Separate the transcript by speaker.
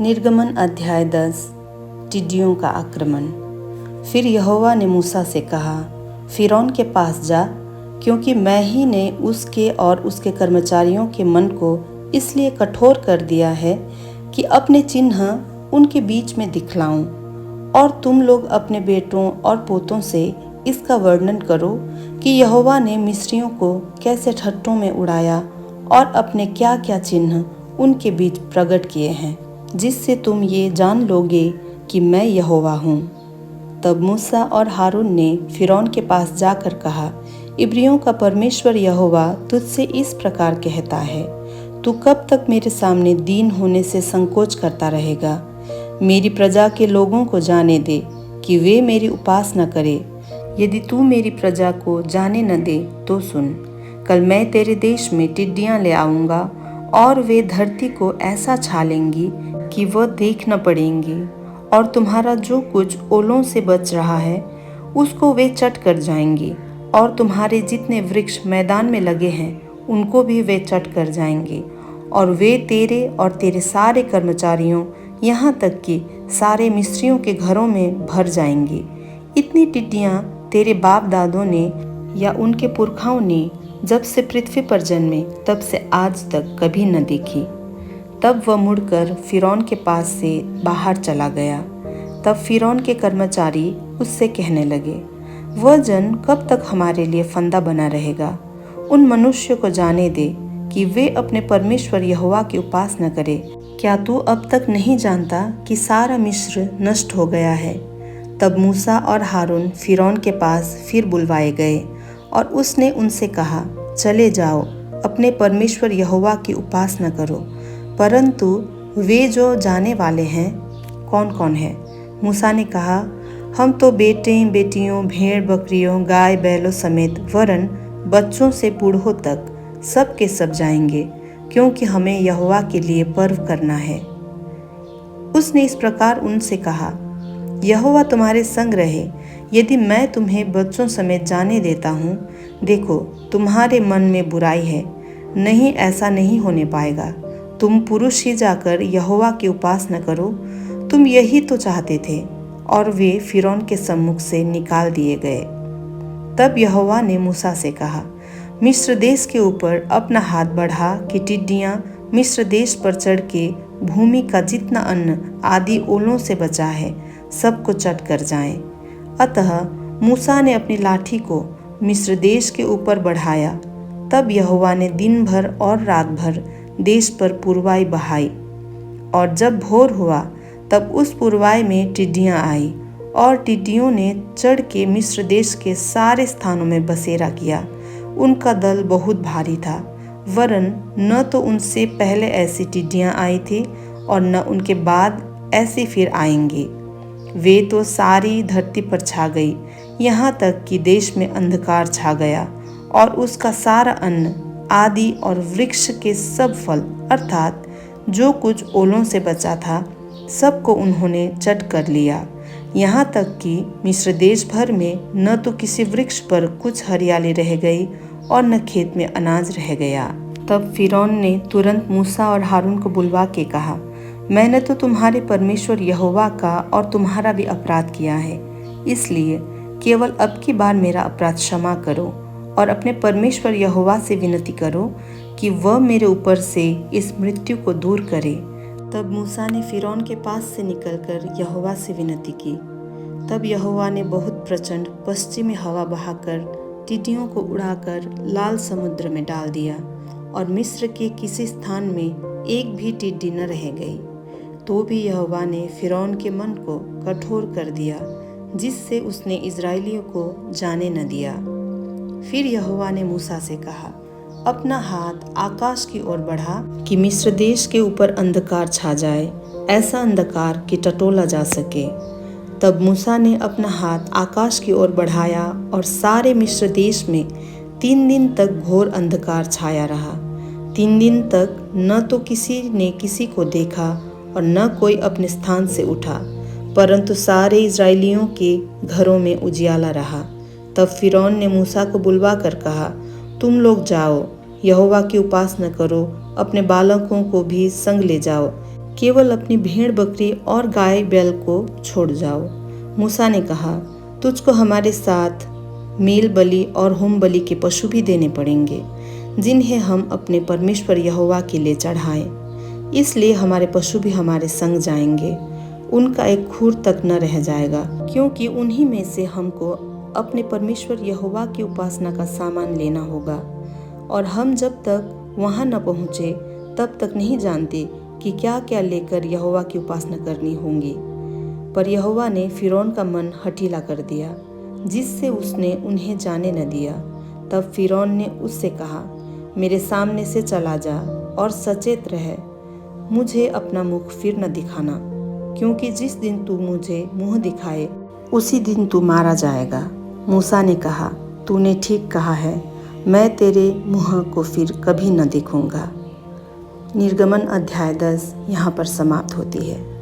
Speaker 1: निर्गमन अध्याय 10। टिड्डियों का आक्रमण। फिर यहोवा ने मूसा से कहा, फिरौन के पास जा, क्योंकि मैं ही ने उसके और उसके कर्मचारियों के मन को इसलिए कठोर कर दिया है कि अपने चिन्ह उनके बीच में दिखलाऊं। और तुम लोग अपने बेटों और पोतों से इसका वर्णन करो कि यहोवा ने मिस्रियों को कैसे ठट्ठों में उड़ाया और अपने क्या क्या चिन्ह उनके बीच प्रकट किए हैं, जिससे तुम ये जान लोगे कि मैं यहोवा हूँ। तब मूसा और हारून ने फिरौन के पास जाकर कहा, इब्रियों का परमेश्वर यहोवा तुझसे इस प्रकार कहता है, तू कब तक मेरे सामने दीन होने से संकोच करता रहेगा? मेरी प्रजा के लोगों को जाने दे कि वे मेरी उपासना करें। यदि तू मेरी प्रजा को जाने न दे तो सुन, कल मैं तेरे देश में टिड्डियाँ ले आऊँगा और वे धरती को ऐसा छालेंगी कि वह देख न पड़ेंगी, और तुम्हारा जो कुछ ओलों से बच रहा है उसको वे चट कर जाएंगी, और तुम्हारे जितने वृक्ष मैदान में लगे हैं उनको भी वे चट कर जाएंगे, और वे तेरे और तेरे सारे कर्मचारियों यहाँ तक कि सारे मिस्रियों के घरों में भर जाएंगी। इतनी टिड्डियाँ तेरे बाप दादों ने या उनके पुरखाओं ने जब से पृथ्वी पर जन्मे तब से आज तक कभी न देखी। तब वह मुड़कर फिरौन के पास से बाहर चला गया। तब फिरौन के कर्मचारी उससे कहने लगे, वह जन कब तक हमारे लिए फंदा बना रहेगा? उन मनुष्यों को जाने दे कि वे अपने परमेश्वर यहोवा की उपासना करें। क्या तू अब तक नहीं जानता कि सारा मिस्र नष्ट हो गया है? तब मूसा और हारून फिरौन के पास फिर बुलवाए गए, और उसने उनसे कहा, चले जाओ, अपने परमेश्वर यहोवा की उपासना करो। परंतु वे जो जाने वाले हैं कौन कौन है? मूसा ने कहा, हम तो बेटे बेटियों, भेड़ बकरियों, गाय बैलों समेत वरन बच्चों से बूढ़ों तक सब के सब जाएंगे, क्योंकि हमें यहोवा के लिए पर्व करना है। उसने इस प्रकार उनसे कहा, यहोवा तुम्हारे संग रहे। यदि मैं तुम्हें बच्चों समेत जाने देता हूँ, देखो तुम्हारे मन में बुराई है, नहीं, ऐसा नहीं होने पाएगा। तुम पुरुष ही जाकर यहोवा की उपासना करो। तुम यही तो चाहते थे। और वे फिरौन के सम्मुख से निकाल दिए गए। तब यहोवा ने मूसा से कहा, मिस्र देश के ऊपर अपना हाथ बढ़ा कि टिड्डियाँ मिस्र देश पर चढ़ के भूमि का जितना अन्न आदि ओलों से बचा है सबको चट कर जाएं। अतः मूसा ने अपनी लाठी को मिस्र देश के ऊपर बढ़ाया। तब यहोवा ने दिन भर और रात भर देश पर पुरवाई बहाई, और जब भोर हुआ तब उस पुरवाई में टिड्डियाँ आई, और टिड्डियों ने चढ़ के मिस्र देश के सारे स्थानों में बसेरा किया। उनका दल बहुत भारी था, वरन न तो उनसे पहले ऐसी टिड्डियाँ आई थी और न उनके बाद ऐसी फिर आएंगी। वे तो सारी धरती पर छा गई, यहाँ तक कि देश में अंधकार छा गया, और उसका सारा अन्न आदि और वृक्ष के सब फल अर्थात जो कुछ ओलों से बचा था सबको उन्होंने चट कर लिया। यहाँ तक कि मिस्र देश भर में न तो किसी वृक्ष पर कुछ हरियाली रह गई और न खेत में अनाज रह गया। तब फिरौन ने तुरंत मूसा और हारून को बुलवा के कहा, मैंने तो तुम्हारे परमेश्वर यहोवा का और तुम्हारा भी अपराध किया है, इसलिए केवल अब की बार मेरा अपराध क्षमा करो और अपने परमेश्वर यहोवा से विनती करो कि वह मेरे ऊपर से इस मृत्यु को दूर करे। तब मूसा ने फिरौन के पास से निकलकर यहोवा से विनती की। तब यहोवा ने बहुत प्रचंड पश्चिमी हवा बहाकर टिड्डियों को उड़ाकर लाल समुद्र में डाल दिया, और मिस्र के किसी स्थान में एक भी टिड्डी न रह गई। तो भी यहोवा ने फिरौन के मन को कठोर कर दिया, जिससे उसने इज़राइलियों को जाने न दिया। फिर यहोवा ने मूसा से कहा, अपना हाथ आकाश की ओर बढ़ा कि मिस्र देश के ऊपर अंधकार छा जाए, ऐसा अंधकार कि टटोला जा सके। तब मूसा ने अपना हाथ आकाश की ओर बढ़ाया, और सारे मिस्र देश में 3 दिन तक घोर अंधकार छाया रहा। 3 दिन तक न तो किसी ने किसी को देखा और न कोई अपने स्थान से उठा, परंतु सारे इज़राइलियों के घरों में उजियाला रहा। तब फिरौन ने मूसा को बुलवा कर कहा, तुम लोग जाओ, यहोवा की उपासना करो, अपने बालकों को भी संग ले जाओ, केवल अपनी भेड़ बकरी और गाय बैल को छोड़ जाओ। मूसा ने कहा, तुझको हमारे साथ मेल बलि और होम बलि के पशु भी देने पड़ेंगे, जिन्हें हम अपने परमेश्वर यहोवा के लिए चढ़ाएं। इसलिए हमारे पशु भी हमारे संग जाएंगे, उनका एक खूर तक न रह जाएगा, क्योंकि उन्हीं में से हमको अपने परमेश्वर यहोवा की उपासना का सामान लेना होगा। और हम जब तक वहाँ न पहुँचे तब तक नहीं जानते कि क्या क्या लेकर यहोवा की उपासना करनी होगी। पर यहोवा ने फिरौन का मन हठीला कर दिया, जिससे उसने उन्हें जाने न दिया। तब फिरौन ने उससे कहा, मेरे सामने से चला जा और सचेत रह, मुझे अपना मुख फिर न दिखाना, क्योंकि जिस दिन तू मुझे मुँह दिखाए उसी दिन तू मारा जाएगा। मूसा ने कहा, तूने ठीक कहा है, मैं तेरे मुँह को फिर कभी न देखूंगा। निर्गमन अध्याय 10 यहाँ पर समाप्त होती है।